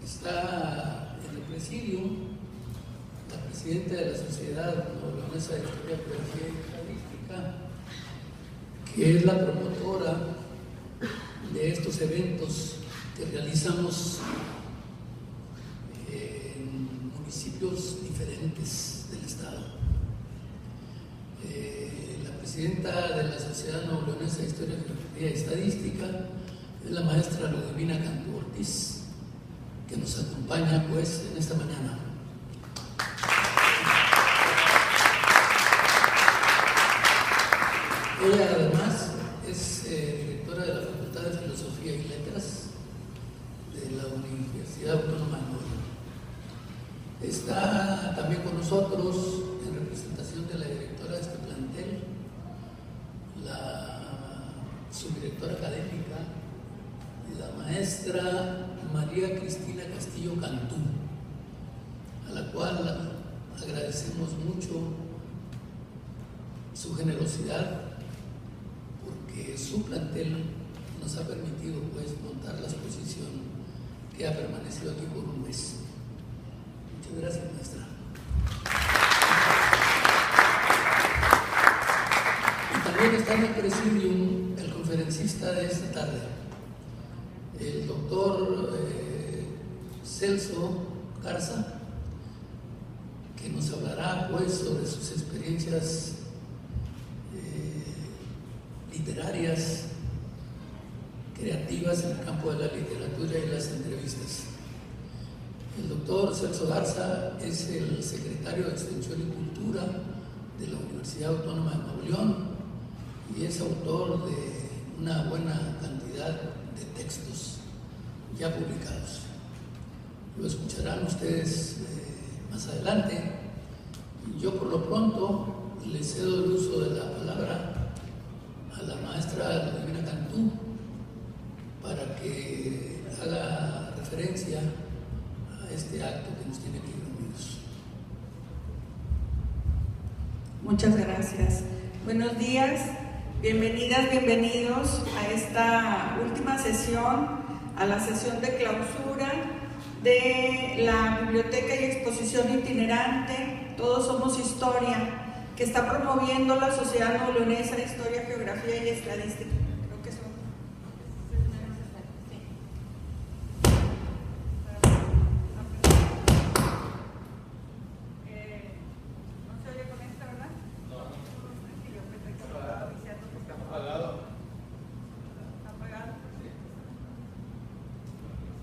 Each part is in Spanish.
Está en el presidio la presidenta de la Sociedad Leonesa de Historia, Geografía y Estadística, que es la promotora de estos eventos que realizamos en municipios diferentes del estado. La presidenta de la Sociedad Leonesa de Historia, Geografía y Estadística es la maestra Ludivina Cantú Ortiz, que nos acompaña pues en esta mañana. Ella además es directora de la Facultad de Filosofía y Letras de la Universidad Autónoma de Nuevo León. Está también con nosotros en representación de la directora de este plantel, la subdirectora académica, la maestra María Cristina Castillo Cantú, a la cual agradecemos mucho su generosidad, porque su plantel nos ha permitido pues montar la exposición que ha permanecido aquí por un mes. Muchas gracias, maestra. Y también está en el presidium el conferencista de esta tarde, el doctor Celso Garza, que nos hablará pues sobre sus experiencias literarias, creativas en el campo de la literatura y las entrevistas. El doctor Celso Garza es el secretario de Extensión y Cultura de la Universidad Autónoma de Nuevo León y es autor de una buena cantidad de textos ya publicados. Lo escucharán ustedes más adelante. Yo por lo pronto le cedo el uso de la palabra a la maestra Ludivina Cantú para que haga referencia a este acto que nos tiene aquí reunidos. Muchas gracias. Buenos días, bienvenidas, bienvenidos a esta última sesión, a la sesión de clausura de la Biblioteca y Exposición Itinerante Todos Somos Historia, que está promoviendo la Sociedad Nuevo Leonesa de Historia, Geografía y Estadística. Creo que son. ¿No se oye con esta, verdad? No. Está apagado. ¿Está apagado? Sí.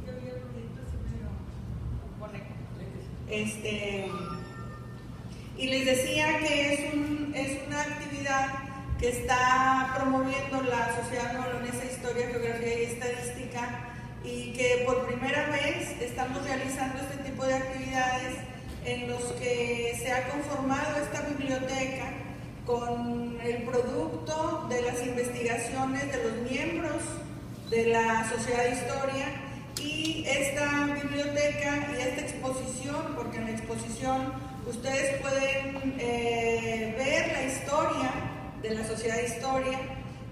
Es que había ruiditos y medio conecto. Y les decía que es una actividad que está promoviendo la Sociedad Nuevo Leonesa de Historia, Geografía y Estadística, y que por primera vez estamos realizando este tipo de actividades en los que se ha conformado esta biblioteca con el producto de las investigaciones de los miembros de la Sociedad de Historia, y esta biblioteca y esta exposición, porque en la exposición ustedes pueden ver la historia de la Sociedad de Historia,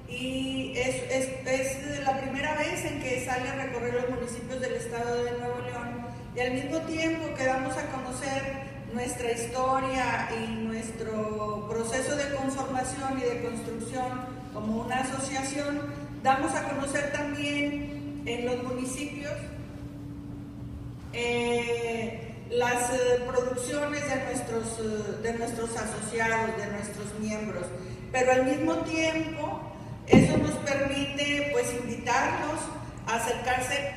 y es la primera vez en que sale a recorrer los municipios del estado de Nuevo León, y al mismo tiempo que damos a conocer nuestra historia y nuestro proceso de conformación y de construcción como una asociación, damos a conocer también en los municipios las producciones de nuestros asociados, de nuestros miembros, pero al mismo tiempo eso nos permite pues invitarlos a acercarse.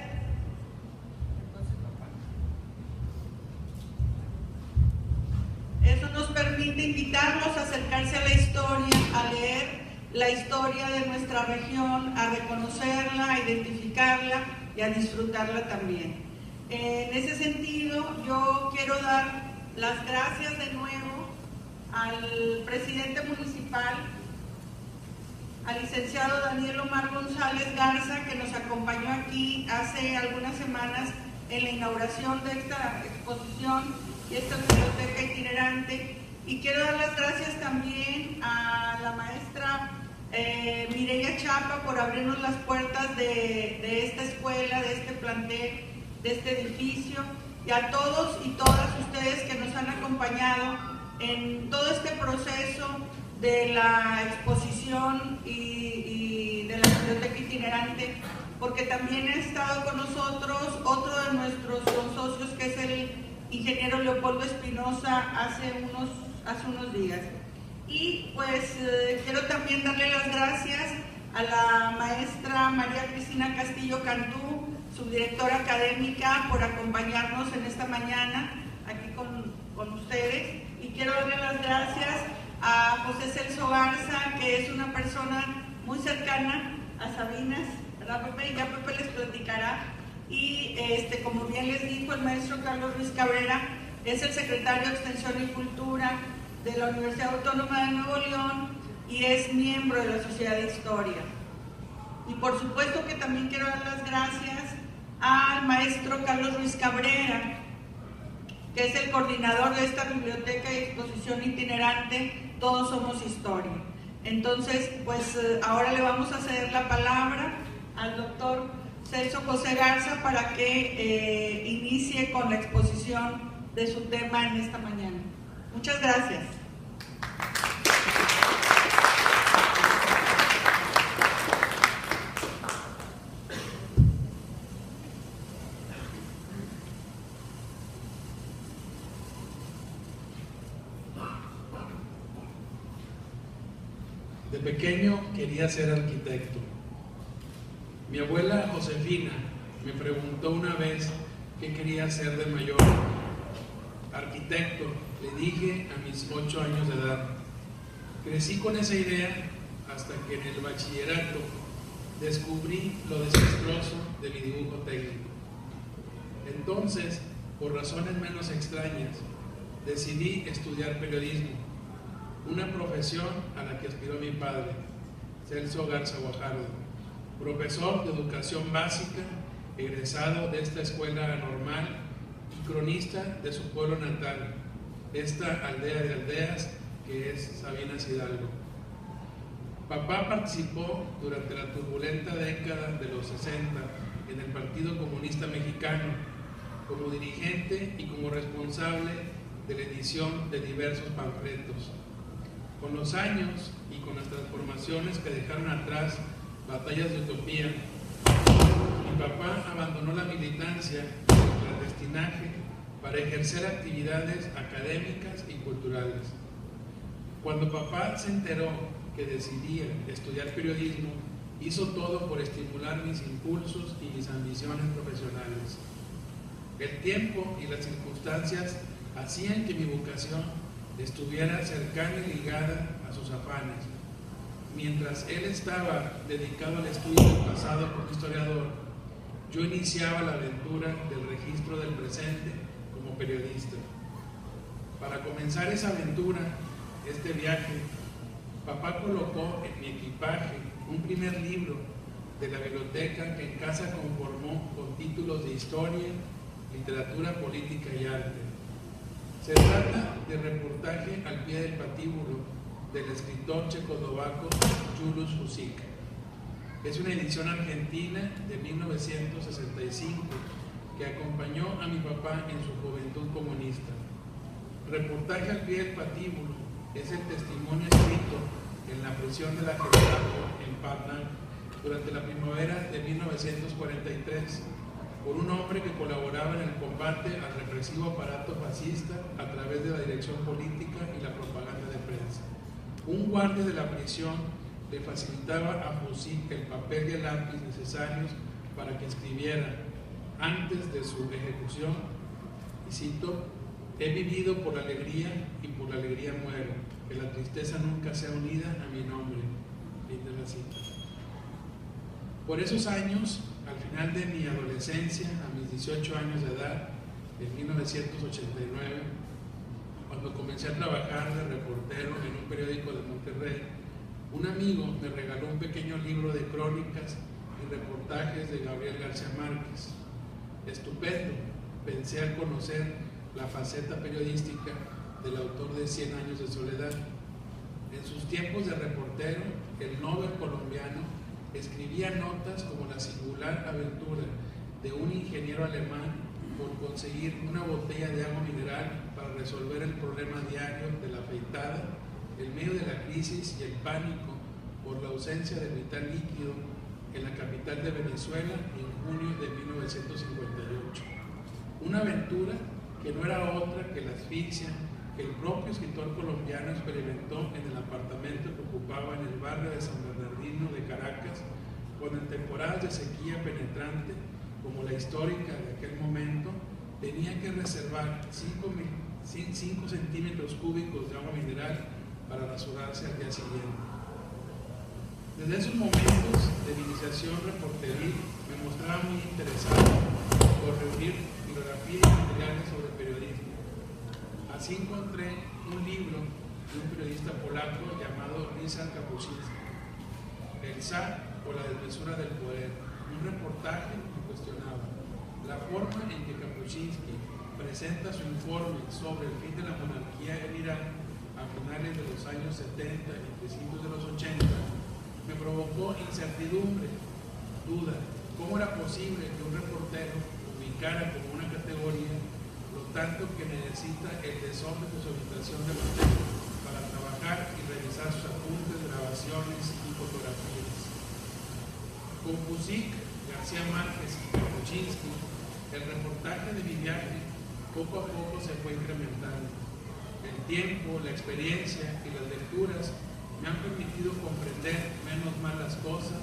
Eso nos permite invitarlos a acercarse a la historia, a leer la historia de nuestra región, a reconocerla, a identificarla y a disfrutarla también. En ese sentido, yo quiero dar las gracias de nuevo al presidente municipal, al licenciado Daniel Omar González Garza, que nos acompañó aquí hace algunas semanas en la inauguración de esta exposición y esta biblioteca itinerante. Y quiero dar las gracias también a la maestra Mireya Chapa por abrirnos las puertas de esta escuela, de este plantel, de este edificio, y a todos y todas ustedes que nos han acompañado en todo este proceso de la exposición y de la biblioteca itinerante, porque también ha estado con nosotros otro de nuestros socios, que es el ingeniero Leopoldo Espinosa, hace unos días. Y pues quiero también darle las gracias a la maestra María Cristina Castillo Cantú, subdirectora académica, por acompañarnos en esta mañana aquí con ustedes. Y quiero darle las gracias a José Celso Garza, que es una persona muy cercana a Sabinas, ¿verdad, Pepe? Ya Pepe les platicará. Y como bien les dijo el maestro Carlos Ruiz Cabrera, es el secretario de Extensión y Cultura de la Universidad Autónoma de Nuevo León y es miembro de la Sociedad de Historia. Y por supuesto que también quiero dar las gracias al maestro Carlos Ruiz Cabrera, que es el coordinador de esta biblioteca y exposición itinerante Todos Somos Historia. Entonces, pues ahora le vamos a ceder la palabra al doctor Celso José Garza para que inicie con la exposición de su tema en esta mañana. Muchas gracias. De pequeño quería ser arquitecto. Mi abuela Josefina me preguntó una vez qué quería ser de mayor. Arquitecto, le dije a mis 8 años de edad. Crecí con esa idea hasta que en el bachillerato descubrí lo desastroso de mi dibujo técnico. Entonces, por razones menos extrañas, decidí estudiar periodismo, una profesión a la que aspiró mi padre, Celso Garza Guajardo, profesor de educación básica, egresado de esta escuela normal y cronista de su pueblo natal, esta aldea de aldeas que es Sabinas Hidalgo. Papá participó durante la turbulenta década de los 60 en el Partido Comunista Mexicano como dirigente y como responsable de la edición de diversos panfletos. Con los años y con las transformaciones que dejaron atrás batallas de utopía, mi papá abandonó la militancia y el clandestinaje para ejercer actividades académicas y culturales. Cuando papá se enteró que decidía estudiar periodismo, hizo todo por estimular mis impulsos y mis ambiciones profesionales. El tiempo y las circunstancias hacían que mi vocación estuviera cercana y ligada a sus afanes. Mientras él estaba dedicado al estudio del pasado como historiador, yo iniciaba la aventura del registro del presente como periodista. Para comenzar esa aventura, este viaje, papá colocó en mi equipaje un primer libro de la biblioteca que en casa conformó con títulos de historia, literatura, política y arte. Se trata de reportaje al pie del patíbulo del escritor checoslovaco Julius Husík. Es una edición argentina de 1965 que acompañó a mi papá en su juventud comunista. Reportaje al pie del patíbulo es el testimonio escrito en la prisión de la Gestapo en Patna durante la primavera de 1943 por un hombre que colaboraba en el combate al represivo aparato fascista a través de la dirección política y la propaganda de prensa. Un guardia de la prisión le facilitaba a Husík el papel y el lápiz necesarios para que escribiera antes de su ejecución, y cito: «He vivido por la alegría y por la alegría muero, que la tristeza nunca sea unida a mi nombre». Fin de la cita. Por esos años, al final de mi adolescencia, a mis 18 años de edad, en 1989, cuando comencé a trabajar de reportero en un periódico de Monterrey, un amigo me regaló un pequeño libro de crónicas y reportajes de Gabriel García Márquez. Estupendo, pensé al conocer la faceta periodística del autor de 100 años de soledad. En sus tiempos de reportero, el Nobel colombiano escribía notas como la singular aventura de un ingeniero alemán por conseguir una botella de agua mineral para resolver el problema diario de la afeitada, en medio de la crisis y el pánico por la ausencia de vital líquido en la capital de Venezuela en junio de 1958. Una aventura que no era otra que la asfixia que el propio escritor colombiano experimentó en el apartamento que ocupaba en el barrio de San Bernardino de Caracas, cuando en temporadas de sequía penetrante, como la histórica de aquel momento, tenía que reservar 5 centímetros cúbicos de agua mineral para rasurarse al día siguiente. Desde esos momentos de iniciación reporteril me mostraba muy interesado por reunir bibliografía y materiales sobre periodismo. Así encontré un libro de un periodista polaco llamado Ryszard Kapuscinski, El zar o la desmesura del poder, un reportaje que cuestionaba la forma en que Kapuscinski presenta su informe sobre el fin de la monarquía en Irán a finales de los años 70 y principios de los 80, me provocó incertidumbre, duda. ¿Cómo era posible que un reportero ubicara como una categoría lo tanto que necesita el desorden de su habitación de hotel para trabajar y revisar sus apuntes, grabaciones y fotografías? Con Pusic, García Márquez y Kapuscinski, el reportaje de mi viaje poco a poco se fue incrementando. El tiempo, la experiencia y las lecturas me han permitido comprender menos mal las cosas,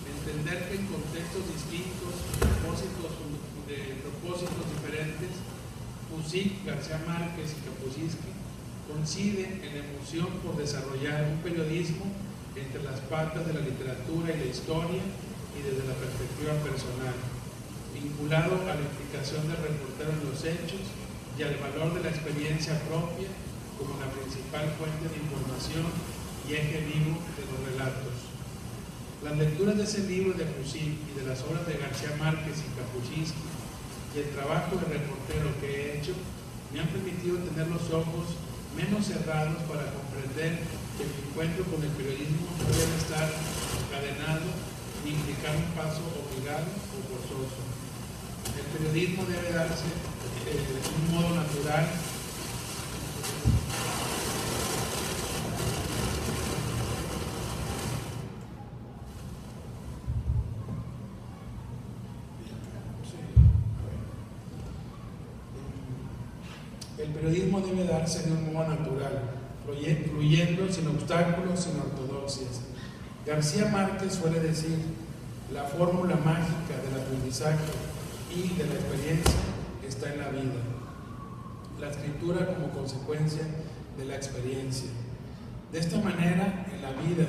entender que en contextos distintos, de propósitos diferentes, Pusic, García Márquez y Kapuscinski coinciden en la emoción por desarrollar un periodismo entre las patas de la literatura y la historia y desde la perspectiva personal, vinculado a la implicación del reportero en los hechos y al valor de la experiencia propia como la principal fuente de información y eje vivo de los relatos. Las lecturas de ese libro de Pusic y de las obras de García Márquez y Kapuscinski y el trabajo de reportero que he hecho me han permitido tener los ojos menos cerrados para comprender que mi encuentro con el periodismo no debe estar encadenado ni implicar un paso obligado o forzoso. El periodismo debe darse de un modo natural, el periodismo debe darse de un modo natural, fluyendo sin obstáculos, sin ortodoxias. García Márquez suele decir: la fórmula mágica del aprendizaje y de la experiencia está en la vida. La escritura como consecuencia de la experiencia. De esta manera, en la vida,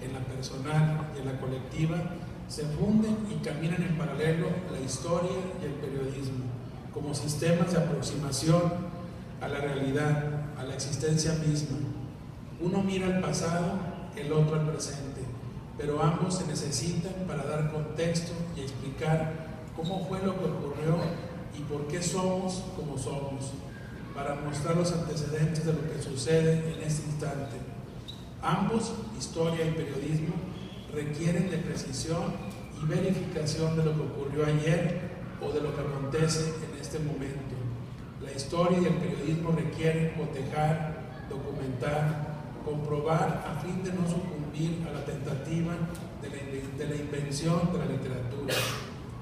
en la personal y en la colectiva, se funden y caminan en paralelo la historia y el periodismo, como sistemas de aproximación a la realidad, a la existencia misma. Uno mira al pasado, el otro al presente, pero ambos se necesitan para dar contexto y explicar cómo fue lo que ocurrió y por qué somos como somos, para mostrar los antecedentes de lo que sucede en este instante. Ambos, historia y periodismo, requieren de precisión y verificación de lo que ocurrió ayer o de lo que acontece en este momento. La historia y el periodismo requieren cotejar, documentar, comprobar a fin de no sucumbir a la tentativa de la invención de la literatura,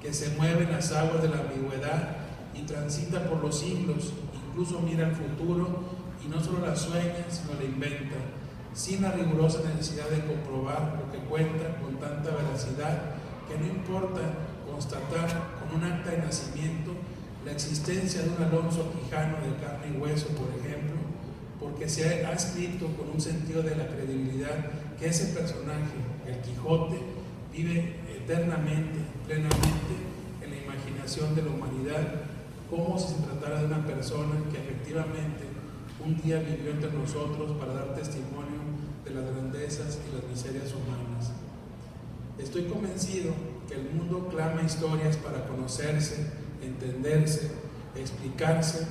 que se mueve en las aguas de la ambigüedad y transita por los siglos, incluso mira al futuro y no solo la sueña, sino la inventa, sin la rigurosa necesidad de comprobar lo que cuenta con tanta veracidad que no importa constatar con un acta de nacimiento la existencia de un Alonso Quijano de carne y hueso, por ejemplo, porque se ha escrito con un sentido de la credibilidad que ese personaje, el Quijote, vive eternamente, plenamente en la imaginación de la humanidad, como si se tratara de una persona que efectivamente un día vivió entre nosotros para dar testimonio de las grandezas y las miserias humanas. Estoy convencido que el mundo clama historias para conocerse, entenderse, explicarse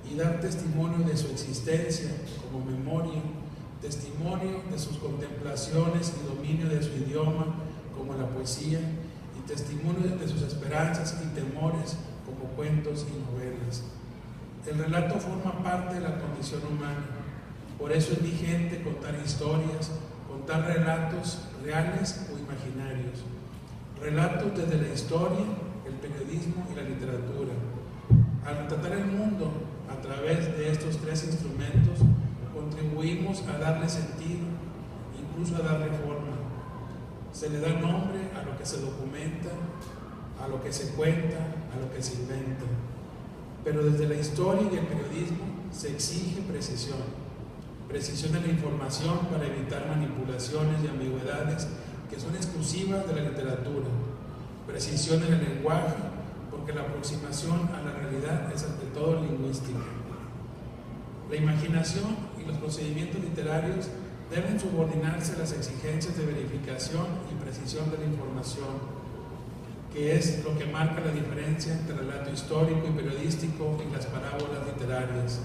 y dar testimonio de su existencia como memoria, testimonio de sus contemplaciones y dominio de su idioma como la poesía, y testimonio de sus esperanzas y temores como cuentos y novelas. El relato forma parte de la condición humana, por eso es vigente contar historias, contar relatos reales o imaginarios, relatos desde la historia, el periodismo y la literatura. Al retratar el mundo a través de estos tres instrumentos, contribuimos a darle sentido, incluso a darle forma. Se le da nombre a lo que se documenta, a lo que se cuenta, a lo que se inventa. Pero desde la historia y el periodismo se exige precisión. Precisión en la información para evitar manipulaciones y ambigüedades que son exclusivas de la literatura. Precisión en el lenguaje, porque la aproximación a la realidad es ante todo lingüística. La imaginación y los procedimientos literarios deben subordinarse a las exigencias de verificación y precisión de la información, que es lo que marca la diferencia entre el relato histórico y periodístico y las parábolas literarias.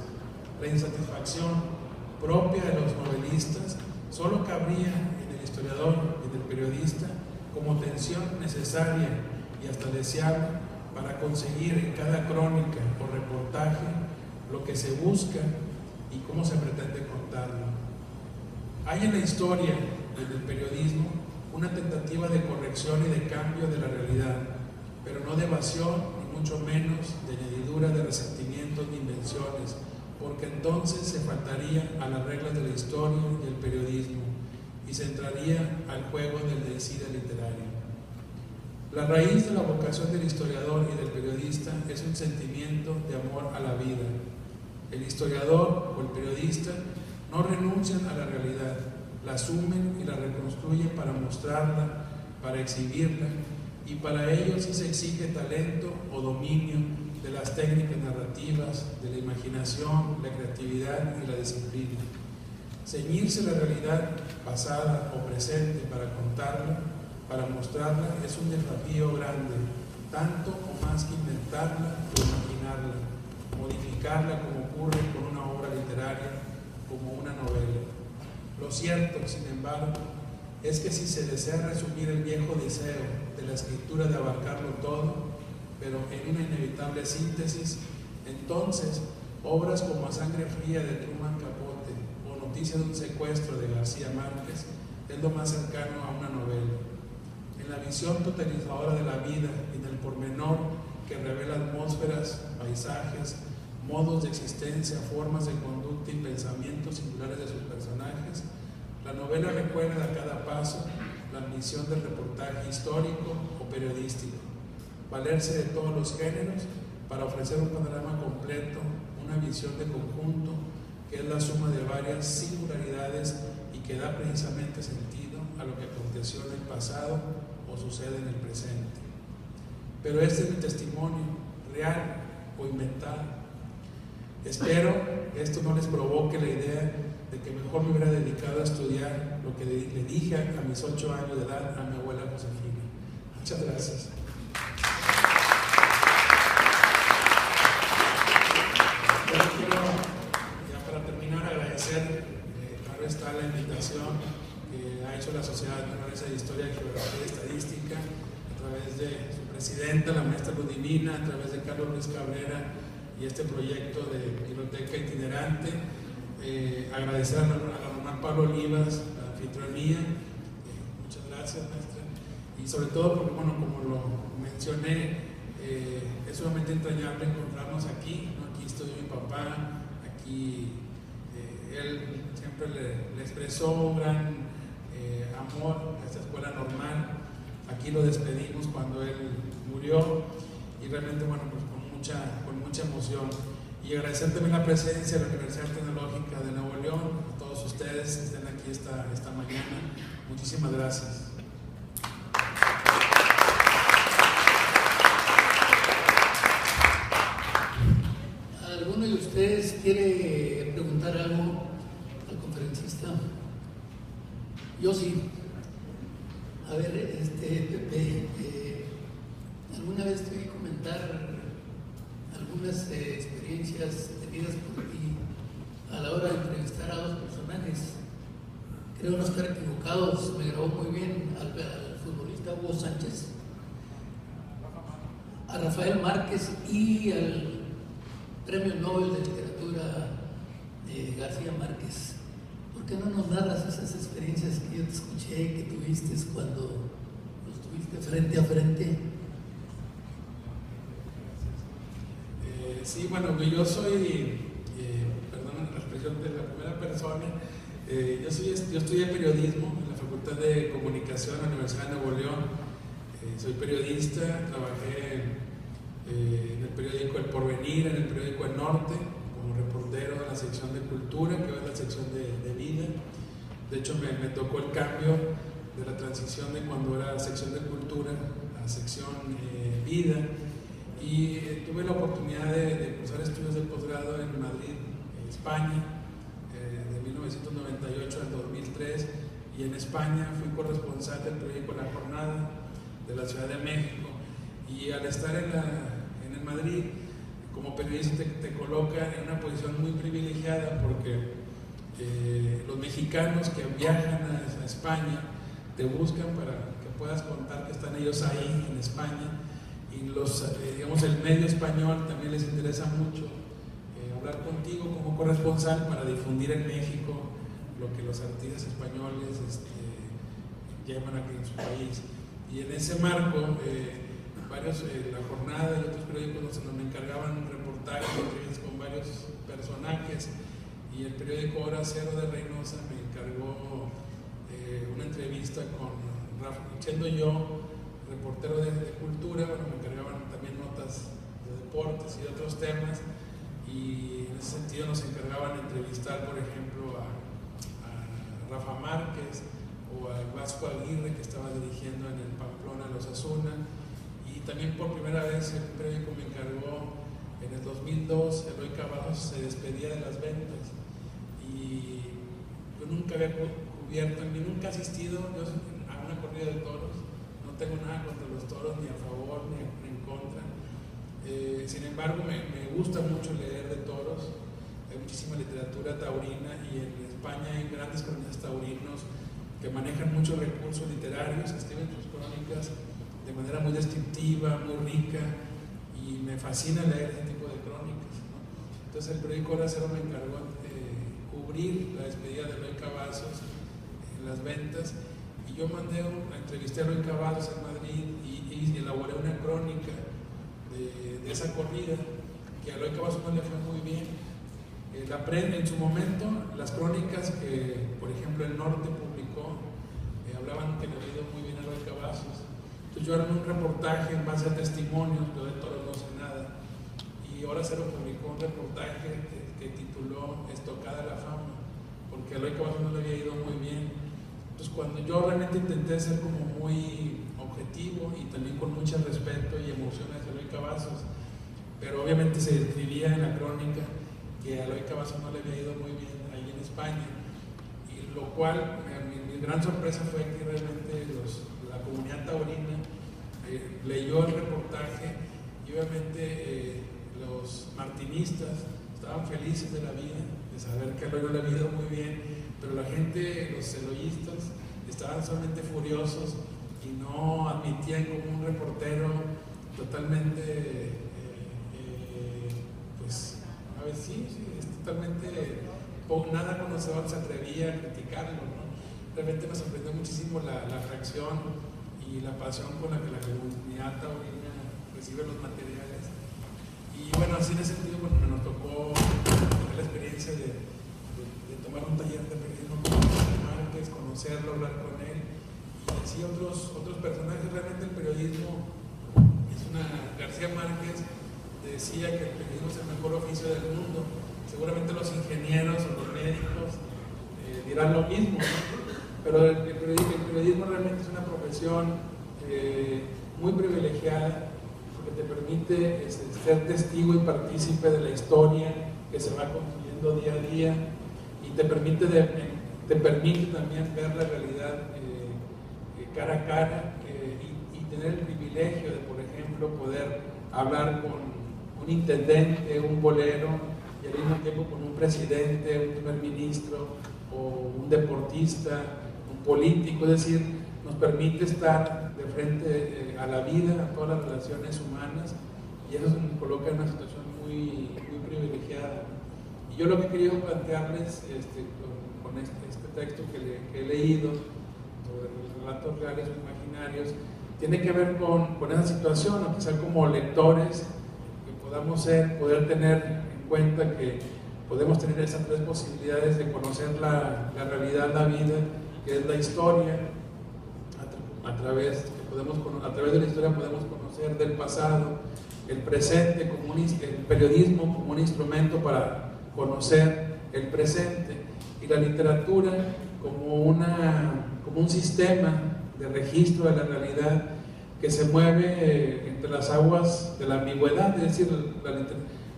La insatisfacción propia de los novelistas solo cabría en el historiador y en el periodista como tensión necesaria y hasta deseable para conseguir en cada crónica o reportaje lo que se busca y cómo se pretende contarlo. Hay en la historia y en el periodismo una tentativa de corrección y de cambio de la realidad, pero no de evasión ni mucho menos de añadidura de resentimientos ni invenciones, porque entonces se faltaría a las reglas de la historia y el periodismo y se entraría al juego del deicide literario. La raíz de la vocación del historiador y del periodista es un sentimiento de amor a la vida. El historiador o el periodista no renuncian a la realidad, la asumen y la reconstruyen para mostrarla, para exhibirla, y para ello sí se exige talento o dominio de las técnicas narrativas, de la imaginación, la creatividad y la disciplina. Ceñirse la realidad pasada o presente para contarla, para mostrarla, es un desafío grande, tanto o más que inventarla o imaginarla, modificarla como ocurre con una obra literaria, como una novela. Lo cierto, sin embargo, es que si se desea resumir el viejo deseo de la escritura de abarcarlo todo, pero en una inevitable síntesis, entonces obras como A Sangre Fría de Truman Capote o Noticia de un secuestro de García Márquez es lo más cercano a una novela. En la visión totalizadora de la vida y en el pormenor que revela atmósferas, paisajes, modos de existencia, formas de conducta y pensamientos singulares de sus personajes, la novela recuerda a cada paso la ambición del reportaje histórico o periodístico, valerse de todos los géneros para ofrecer un panorama completo, una visión de conjunto que es la suma de varias singularidades y que da precisamente sentido a lo que aconteció en el pasado o sucede en el presente. Pero este es mi testimonio, real o inventado. Espero que esto no les provoque la idea de que mejor me hubiera dedicado a estudiar lo que le dije a mis 8 años de edad a mi abuela Josefina. Muchas gracias. Quiero, ya para terminar, agradecer, claro está, la invitación que ha hecho la Sociedad Menores de Historia, Geografía y Estadística a través de su presidenta, la maestra Ludivina, a través de Carlos Luis Cabrera y este proyecto de biblioteca itinerante. Agradecer a la Román Pablo Olivas, la anfitrionía, muchas gracias, maestra, y sobre todo porque, bueno, como lo mencioné, es sumamente entrañable encontrarnos aquí, ¿no? Aquí estoy mi papá, aquí él siempre le expresó un gran amor a esta escuela normal. Aquí lo despedimos cuando él murió y realmente, bueno, pues con mucha emoción. Y agradecer también la presencia de la Universidad Tecnológica de Nuevo León, a todos ustedes que estén aquí esta mañana. Muchísimas gracias. ¿Alguno de ustedes quiere preguntar algo al conferencista? Yo sí. A ver, Pepe, alguna vez te oí comentar algunas experiencias tenidas por ti a la hora de entrevistar a dos personajes. Creo no estar equivocados, me grabó muy bien al futbolista Hugo Sánchez Rafael Márquez y al Premio Nobel de Literatura García Márquez. ¿Por qué no nos narras esas experiencias que yo te escuché, que tuviste cuando los tuviste frente a frente? Sí, bueno, yo soy, perdón la expresión de la primera persona, yo estudié periodismo en la Facultad de Comunicación de la Universidad de Nuevo León. Soy periodista, trabajé en el periódico El Porvenir, en el periódico El Norte, como reportero de la sección de cultura, que es la sección de vida. De hecho, me tocó el cambio de la transición de cuando era sección de cultura a sección vida. Y tuve la oportunidad de cursar estudios de posgrado en Madrid, España, de 1998 al 2003, y en España fui corresponsal del periódico La Jornada de la Ciudad de México. Y al estar en el Madrid, como periodista te coloca en una posición muy privilegiada, porque los mexicanos que viajan a España te buscan para que puedas contar que están ellos ahí en España. Y digamos, el medio español también les interesa mucho hablar contigo como corresponsal para difundir en México lo que los artistas españoles llevan aquí en su país. Y en ese marco, La Jornada y otros periódicos nos encargaban reportajes, entrevistas con varios personajes, y el periódico Hora Cero de Reynosa me encargó una entrevista con Rafa, siendo yo reportero de cultura. Bueno, me encargaban también notas de deportes y de otros temas, y en ese sentido nos encargaban entrevistar, por ejemplo, a Rafa Márquez o a Vasco Aguirre, que estaba dirigiendo en el Pamplona los Osasuna. Y también por primera vez el periódico me encargó en el 2002, Eloy Cavazos se despedía de las ventas, y yo nunca había cubierto ni nunca asistido a una corrida de toros. No tengo nada contra los toros, ni a favor ni en contra. Sin embargo, me gusta mucho leer de toros. Hay muchísima literatura taurina, y en España hay grandes cronistas taurinos que manejan muchos recursos literarios, escriben sus crónicas de manera muy descriptiva, muy rica, y me fascina leer ese tipo de crónicas, ¿no? Entonces el periódico Hora Cero me encargó de cubrir la despedida de Eloy Cavazos en las ventas. Y yo entrevisté a Eloy Cavazos en Madrid y elaboré una crónica de esa corrida, que a Eloy Cavazos no le fue muy bien. En su momento, las crónicas que, por ejemplo, El Norte publicó, hablaban que le había ido muy bien a Eloy Cavazos. Entonces yo armé un reportaje en base a testimonios, yo de toros no sé nada, y Hora Cero publicó un reportaje que tituló Estocada la fama, porque a Eloy Cavazos no le había ido muy bien. Entonces, cuando yo realmente intenté ser como muy objetivo y también con mucho respeto y emoción hacia Eloy Cavazos, pero obviamente se describía en la crónica que a Eloy Cavazos no le había ido muy bien ahí en España, y lo cual mi gran sorpresa fue que realmente la comunidad taurina leyó el reportaje, y obviamente los martinistas estaban felices de la vida, de saber que a Eloy no le había ido muy bien, pero la gente, los eloístas, estaban solamente furiosos y no admitían como un reportero totalmente, pues, a ver, sí, es totalmente, nada conocedor se atrevía a criticarlo, ¿no? Realmente me sorprendió muchísimo la reacción y la pasión con la que la comunidad taurina recibe los materiales. Y bueno, así en ese sentido, bueno, nos tocó tener la experiencia de tomar un taller de periodismo con García Márquez, conocerlo, hablar con él, y así otros personajes. Realmente el periodismo es García Márquez decía que el periodismo es el mejor oficio del mundo. Seguramente los ingenieros o los médicos dirán lo mismo, ¿no? Pero el periodismo realmente es una profesión muy privilegiada, porque te permite ser testigo y partícipe de la historia que se va construyendo día a día, y te permite también ver la realidad cara a cara, y tener el privilegio de, por ejemplo, poder hablar con un intendente, un bolero, y al mismo tiempo con un presidente, un primer ministro, o un deportista, un político. Es decir, nos permite estar de frente a la vida, a todas las relaciones humanas, y eso nos coloca en una situación muy privilegiada. Y yo lo que he querido plantearles con este texto que he leído sobre los relatos reales o imaginarios tiene que ver con esa situación, o quizá como lectores que podamos poder tener en cuenta que podemos tener esas tres posibilidades de conocer la realidad, la vida, que es la historia. A través de la historia podemos conocer del pasado, el presente, el periodismo como un instrumento para conocer el presente, y la literatura como un sistema de registro de la realidad que se mueve entre las aguas de la ambigüedad, es decir,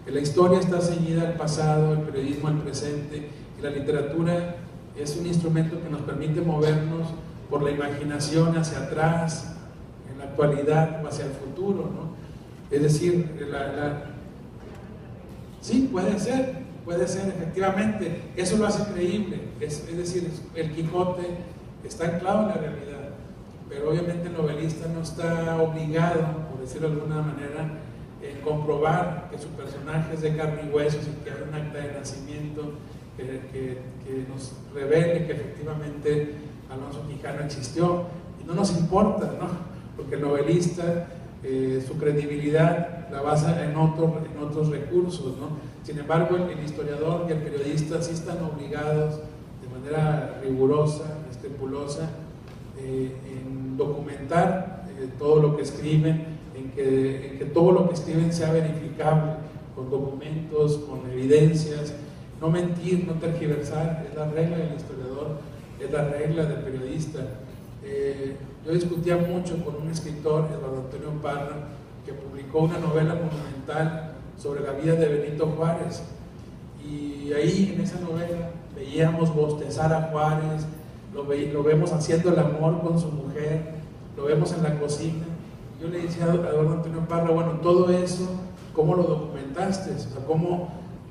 la historia está ceñida al pasado, el periodismo al presente, y la literatura es un instrumento que nos permite movernos por la imaginación hacia atrás, en la actualidad, hacia el futuro, ¿no? Es decir, sí, puede ser efectivamente, eso lo hace creíble, es decir, el Quijote está anclado en la realidad, pero obviamente el novelista no está obligado, por decirlo de alguna manera, en comprobar que su personaje es de carne y huesos y que hay un acta de nacimiento que nos revele que efectivamente Alonso Quijano existió, y no nos importa, ¿no? Porque el novelista su credibilidad la basa en otros recursos, ¿no? Sin embargo, el historiador y el periodista sí están obligados de manera rigurosa, escrupulosa, en documentar todo lo que escriben, en que todo lo que escriben sea verificable con documentos, con evidencias, no mentir, no tergiversar. Es la regla del historiador, es la regla del periodista. Yo discutía mucho con un escritor, Eduardo Antonio Parra, que publicó una novela monumental sobre la vida de Benito Juárez, y ahí en esa novela veíamos bostezar a Juárez, lo vemos haciendo el amor con su mujer, lo vemos en la cocina. Yo le decía a Eduardo Antonio Parra, bueno, todo eso, ¿cómo lo documentaste? O sea,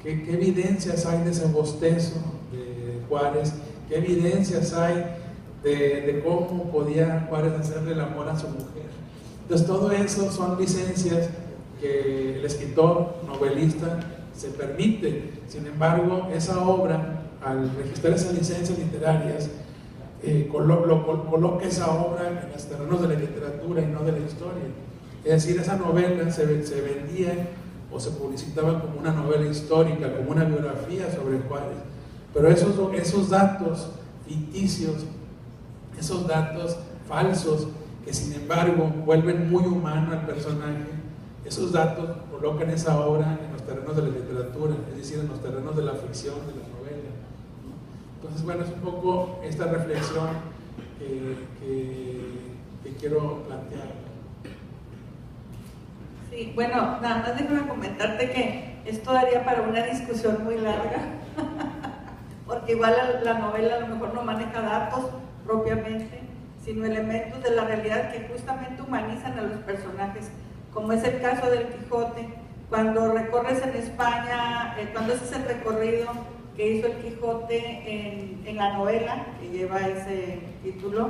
¿qué evidencias hay de ese bostezo de Juárez? ¿Qué evidencias hay de cómo podía Juárez hacerle el amor a su mujer? Entonces todo eso son licencias que el escritor, novelista, se permite. Sin embargo, esa obra, al registrar esas licencias literarias, coloca esa obra en los terrenos de la literatura y no de la historia. Es decir, esa novela se vendía o se publicitaba como una novela histórica, como una biografía sobre Juárez, pero esos datos ficticios, esos datos falsos, que sin embargo vuelven muy humano al personaje, esos datos colocan esa obra en los terrenos de la literatura, es decir, en los terrenos de la ficción, de la novela, ¿no? Entonces, bueno, es un poco esta reflexión que quiero plantear. Sí, bueno, nada más déjame comentarte que esto daría para una discusión muy larga, porque igual la novela a lo mejor no maneja datos propiamente, sino elementos de la realidad que justamente humanizan a los personajes, como es el caso del Quijote. Cuando recorres en España, cuando ese es el recorrido que hizo el Quijote en la novela, que lleva ese título,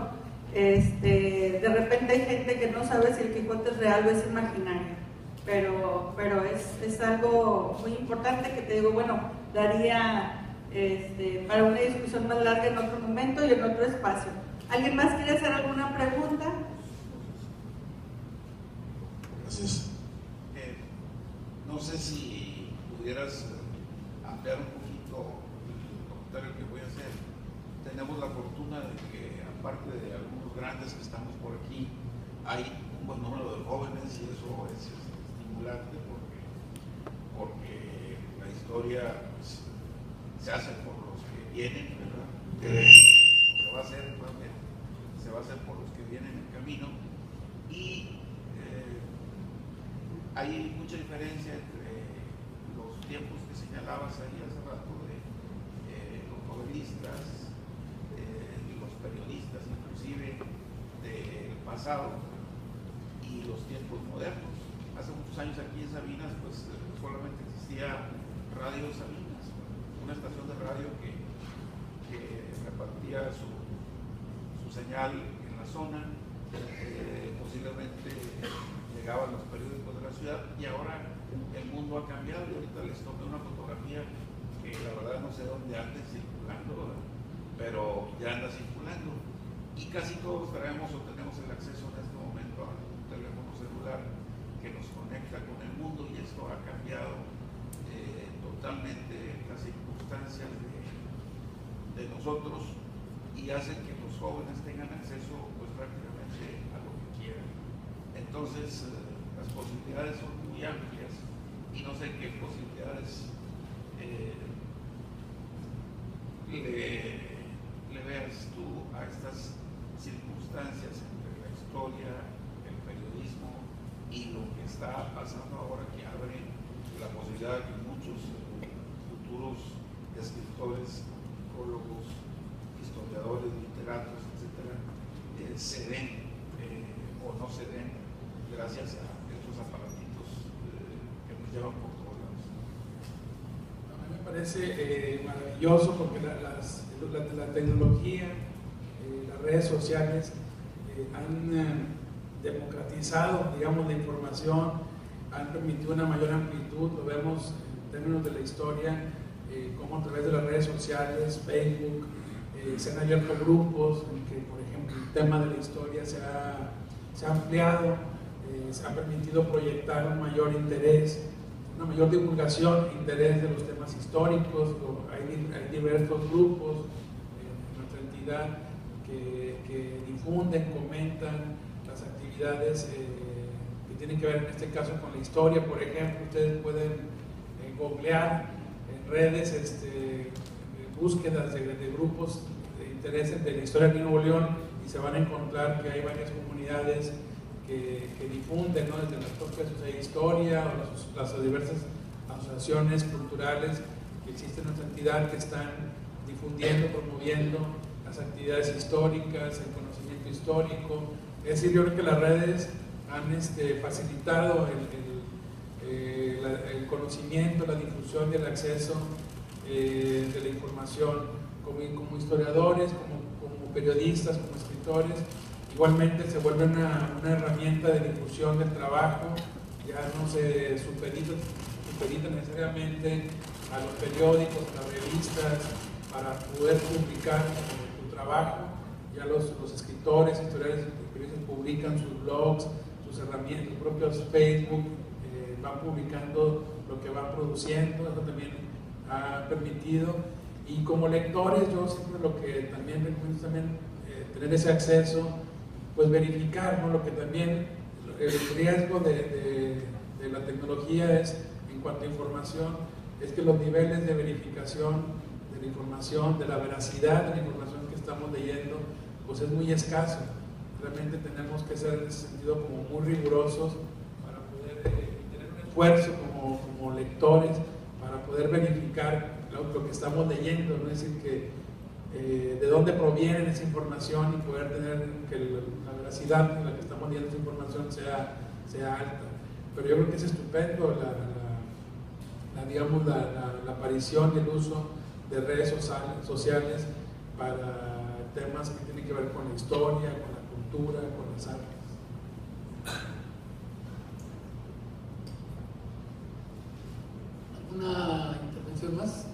de repente hay gente que no sabe si el Quijote es real o es imaginario, pero es algo muy importante que te digo, bueno, daría para una discusión más larga en otro momento y en otro espacio. ¿Alguien más quiere hacer alguna pregunta? Gracias. No sé si pudieras ampliar un poquito el comentario que voy a hacer. Tenemos la fortuna de que, aparte de algunos grandes que estamos por aquí, hay un buen número de jóvenes, y eso es estimulante porque la historia pues, se hace por los que vienen, ¿verdad? Se va a hacer por los que vienen en camino, y hay mucha diferencia entre los tiempos que señalabas ahí hace rato de los novelistas y los periodistas inclusive del pasado y los tiempos modernos. Hace muchos años aquí en Sabinas pues solamente existía Radio Sabinas, una estación de radio que repartía su señal en la zona, posiblemente llegaban los periódicos de la ciudad, y ahora el mundo ha cambiado, y ahorita les tomé una fotografía que la verdad no sé dónde ande circulando, ¿verdad? Pero ya anda circulando, y casi todos traemos o tenemos el acceso en este momento a un teléfono celular que nos conecta con el mundo, y esto ha cambiado totalmente las circunstancias de nosotros, y hacen que los jóvenes tengan acceso pues prácticamente a lo que quieran. Entonces las posibilidades son muy amplias, y no sé qué posibilidades le veas tú a estas circunstancias entre la historia, el periodismo y lo que está pasando ahora, que abre la posibilidad de que muchos futuros escritores, psicólogos, historiadores, literatos, etcétera, se den o no se den gracias a estos aparatitos que nos llevan por todos lados. A mí me parece maravilloso, porque la tecnología, las redes sociales han democratizado, digamos, la información, han permitido una mayor amplitud. Lo vemos en términos de la historia, como a través de las redes sociales, Facebook, se han abierto grupos en que, por ejemplo, el tema de la historia se ha ampliado, se ha permitido proyectar un mayor interés, una mayor divulgación, interés de los temas históricos. Hay diversos grupos en nuestra entidad que difunden, comentan las actividades que tienen que ver, en este caso, con la historia. Por ejemplo, ustedes pueden googlear en redes búsquedas de grupos de interés de la historia de Nuevo León, y se van a encontrar que hay varias comunidades que difunden, ¿no?, desde las propias sociedades de historia o las diversas asociaciones culturales que existen en nuestra entidad, que están difundiendo, promoviendo las actividades históricas, el conocimiento histórico. Es decir, yo creo que las redes han facilitado el conocimiento, la difusión y el acceso de la información, como historiadores, como periodistas, como escritores. Igualmente se vuelve una herramienta de difusión del trabajo. Ya no se supedita necesariamente a los periódicos, a las revistas, para poder publicar tu trabajo. Ya los escritores, historiadores y periodistas publican sus blogs, sus herramientas, sus propios Facebook, van publicando lo que van produciendo. Eso también ha permitido. Y como lectores, yo siempre lo que también recomiendo es tener ese acceso, pues verificar, ¿no? Lo que también el riesgo de la tecnología es, en cuanto a información, es que los niveles de verificación de la información, de la veracidad de la información que estamos leyendo, pues es muy escaso. Realmente tenemos que ser en ese sentido como muy rigurosos para poder tener un esfuerzo como lectores para poder verificar lo que estamos leyendo, ¿no? Es decir, que de dónde proviene esa información, y poder tener que la veracidad en la que estamos leyendo esa información sea alta. Pero yo creo que es estupendo la aparición y el uso de redes sociales para temas que tienen que ver con la historia, con la cultura, con las artes. ¿Alguna intervención más?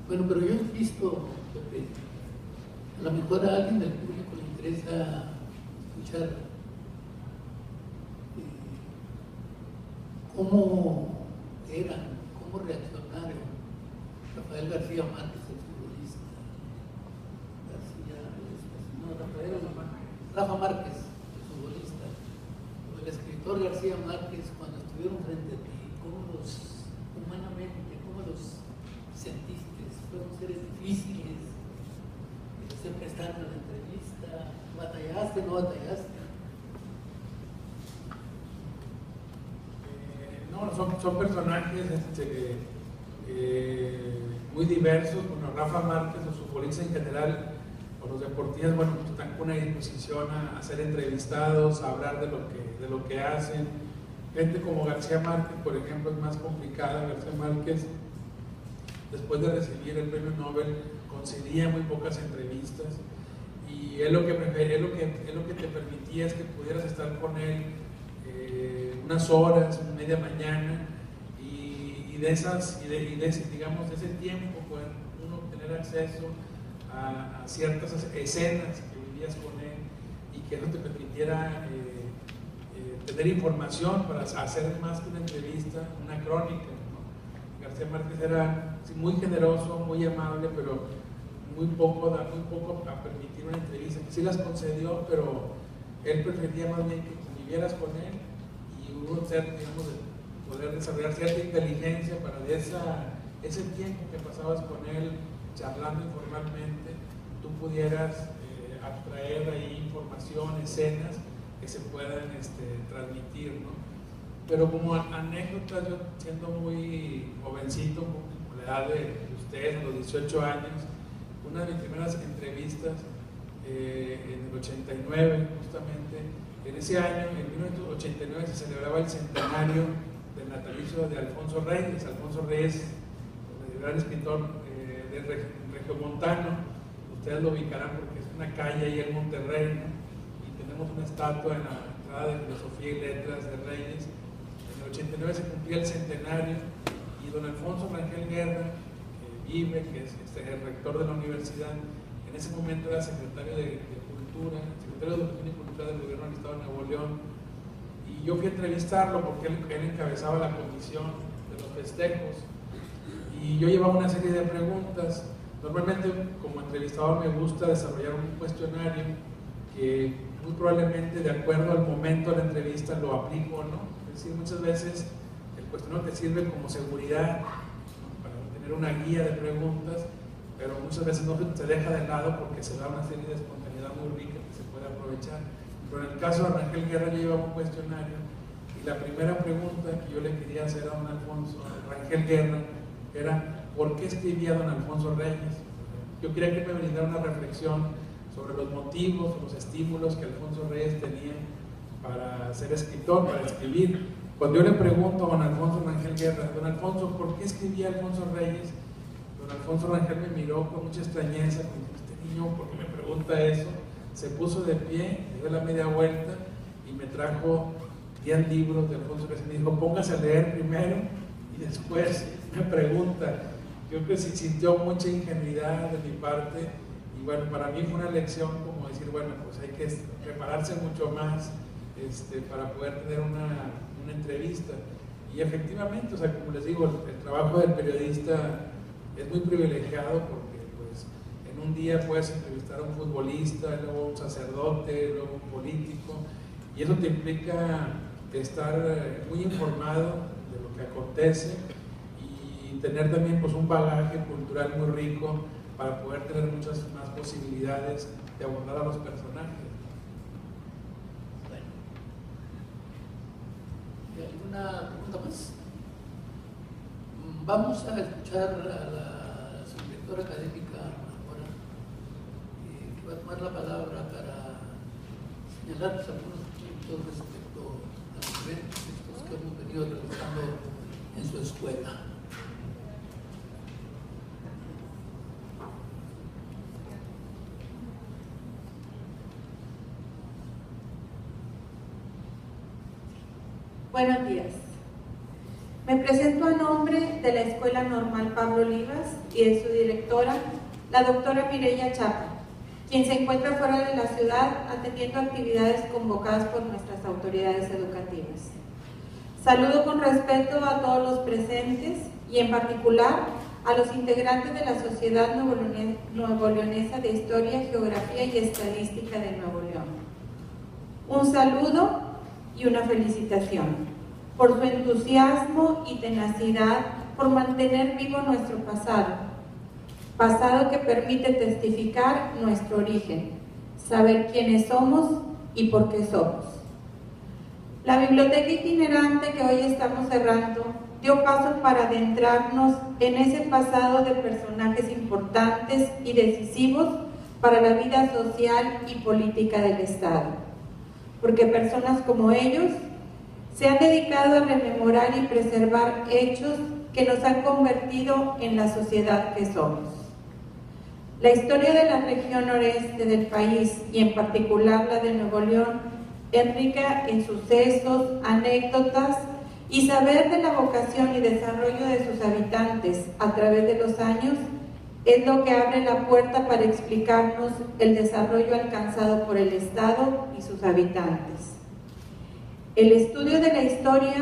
Bueno, pero yo he visto, Pepe, a lo mejor a alguien del público le interesa escuchar cómo reaccionaron Rafael García Márquez, el futbolista, Rafa Márquez, el futbolista, o el escritor García Márquez, cuando estuvieron frente a ti, cómo humanamente, cómo los sentiste? ¿Fueron seres difíciles? ¿Se prestaron a la entrevista? ¿Batallaste, no batallaste? No, son personajes muy diversos. Bueno, Rafa Márquez, los futbolistas en general, o los deportistas, bueno, pues están con una disposición a ser entrevistados, a hablar de lo que hacen. Gente como García Márquez, por ejemplo, es más complicada. García Márquez, después de recibir el premio Nobel, concedía muy pocas entrevistas, y él lo que te permitía es que pudieras estar con él unas horas, media mañana, y de ese tiempo poder uno tener acceso a ciertas escenas que vivías con él y que eso te permitiera tener información para hacer más que una entrevista, una crónica, ¿no? García Márquez era muy generoso, muy amable, pero muy poco a permitir una entrevista, que sí las concedió, pero él prefería más bien que convivieras con él y hubo digamos, poder desarrollar cierta inteligencia para de ese tiempo que pasabas con él charlando informalmente, tú pudieras abstraer ahí información, escenas que se puedan transmitir, ¿no? Pero como anécdota, yo siendo muy jovencito, con la edad de ustedes, a los 18 años, una de mis primeras entrevistas en el 89, justamente, en ese año, en 1989, se celebraba el centenario del natalicio de Alfonso Reyes. Alfonso Reyes, el gran escritor regiomontano, ustedes lo ubicarán porque es una calle ahí en Monterrey, ¿no? Y tenemos una estatua en la entrada de Filosofía y Letras de Reyes. En el 89 se cumplía el centenario y don Alfonso Rangel Guerra, que es el rector de la universidad, en ese momento era secretario de Cultura, secretario de Educación y Cultura del gobierno del Estado de Nuevo León, y yo fui a entrevistarlo porque él encabezaba la comisión de los festejos, y yo llevaba una serie de preguntas. Normalmente como entrevistador me gusta desarrollar un cuestionario que muy probablemente de acuerdo al momento de la entrevista lo aplico o no. Es decir, muchas veces el cuestionario te sirve como seguridad, una guía de preguntas, pero muchas veces no se deja de lado porque se da una serie de espontaneidad muy rica que se puede aprovechar. Pero en el caso de Rangel Guerra yo llevaba un cuestionario y la primera pregunta que yo le quería hacer a don Alfonso, a Rangel Guerra, era ¿por qué escribía don Alfonso Reyes? Yo quería que me brindara una reflexión sobre los motivos, los estímulos que Alfonso Reyes tenía para ser escritor, para escribir. Cuando yo le pregunto a don Alfonso Rangel Guerra, don Alfonso, ¿por qué escribía Alfonso Reyes? Don Alfonso Rangel me miró con mucha extrañeza, como este niño, ¿por qué me pregunta eso? Se puso de pie, dio la media vuelta y me trajo 10 libros de Alfonso Reyes. Me dijo, póngase a leer primero y después me pregunta. Yo creo que sintió mucha ingenuidad de mi parte y bueno, para mí fue una lección como decir, bueno, pues hay que prepararse mucho más para poder tener una entrevista. Y efectivamente, o sea, como les digo, el trabajo del periodista es muy privilegiado porque pues en un día puedes entrevistar a un futbolista, luego a un sacerdote, luego a un político, y eso te implica estar muy informado de lo que acontece y tener también pues un bagaje cultural muy rico para poder tener muchas más posibilidades de abordar a los personajes. ¿Alguna pregunta más? Vamos a escuchar a la subdirectora académica ahora, que va a tomar la palabra para señalar algunos puntos respecto a los eventos que hemos venido realizando en su escuela. Buenos días. Me presento a nombre de la Escuela Normal Pablo Olivas y de su directora, la doctora Mireya Chapa, quien se encuentra fuera de la ciudad atendiendo actividades convocadas por nuestras autoridades educativas. Saludo con respeto a todos los presentes y en particular a los integrantes de la Sociedad Nuevo-Leonesa de Historia, Geografía y Estadística de Nuevo León. Un saludo y una felicitación por su entusiasmo y tenacidad por mantener vivo nuestro pasado que permite testificar nuestro origen, saber quiénes somos y por qué somos. La biblioteca itinerante que hoy estamos cerrando dio paso para adentrarnos en ese pasado de personajes importantes y decisivos para la vida social y política del Estado, porque personas como ellos se han dedicado a rememorar y preservar hechos que nos han convertido en la sociedad que somos. La historia de la región noreste del país, y en particular la de Nuevo León, es rica en sucesos, anécdotas y saber de la vocación y desarrollo de sus habitantes a través de los años es lo que abre la puerta para explicarnos el desarrollo alcanzado por el Estado y sus habitantes. El estudio de la historia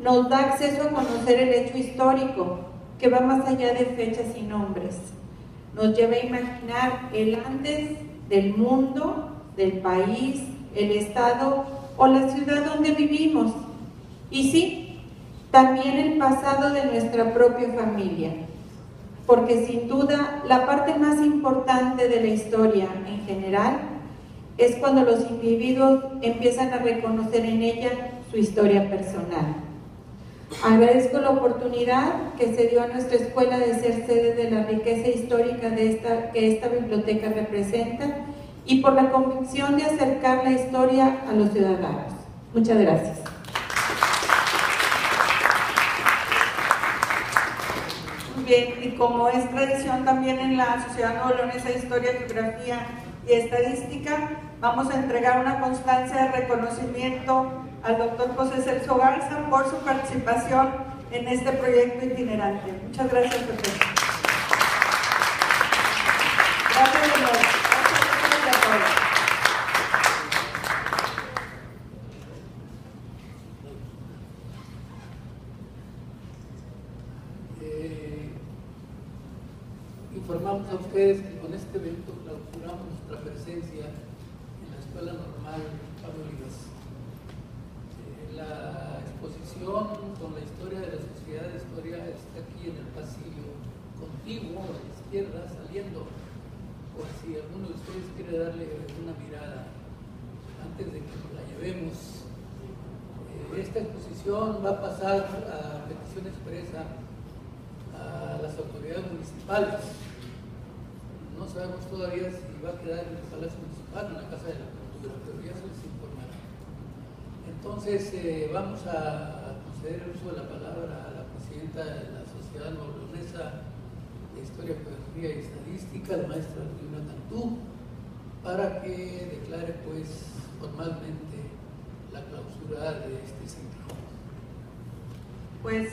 nos da acceso a conocer el hecho histórico, que va más allá de fechas y nombres. Nos lleva a imaginar el antes del mundo, del país, el estado o la ciudad donde vivimos. Y sí, también el pasado de nuestra propia familia, porque sin duda la parte más importante de la historia en general es cuando los individuos empiezan a reconocer en ella su historia personal. Agradezco la oportunidad que se dio a nuestra escuela de ser sede de la riqueza histórica que esta biblioteca representa y por la convicción de acercar la historia a los ciudadanos. Muchas gracias. Muy bien, y como es tradición también en la Sociedad Nuevo Leonesa de Historia, Geografía y Estadística, vamos a entregar una constancia de reconocimiento al doctor José Celso Garza por su participación en este proyecto itinerante. Muchas gracias, doctor. Gracias de nuevo. Gracias a todos. Informamos a ustedes que con este evento clausuramos nuestra presencia en la Escuela Normal Pablo Olivas. La exposición con la historia de la Sociedad de Historia está aquí en el pasillo contiguo a la izquierda, saliendo, por si alguno de ustedes quiere darle una mirada antes de que nos la llevemos. Esta exposición va a pasar a petición expresa a las autoridades municipales. No sabemos todavía si va a quedar en el Palacio Municipal o en la Casa de la Cultura, pero ya se les informará. Entonces vamos a conceder el uso de la palabra a la presidenta de la Sociedad Nuevo Leonesa de Historia, Geografía y Estadística, la maestra Luna Cantú, para que declare pues formalmente la clausura de este ciclo. Pues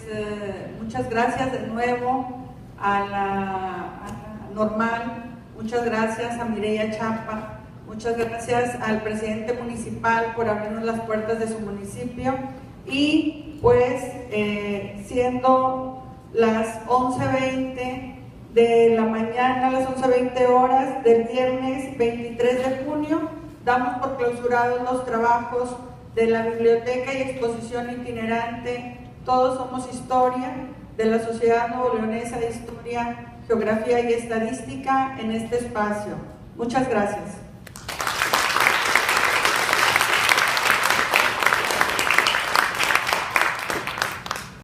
muchas gracias de nuevo a la Normal, muchas gracias a Mireya Champa, muchas gracias al presidente municipal por abrirnos las puertas de su municipio y pues siendo las 11:20 de la mañana, las 11:20 horas del viernes 23 de junio, damos por clausurados los trabajos de la biblioteca y exposición itinerante Todos Somos Historia de la Sociedad Nuevo Leonesa de Historia, Geografía y Estadística en este espacio. Muchas gracias.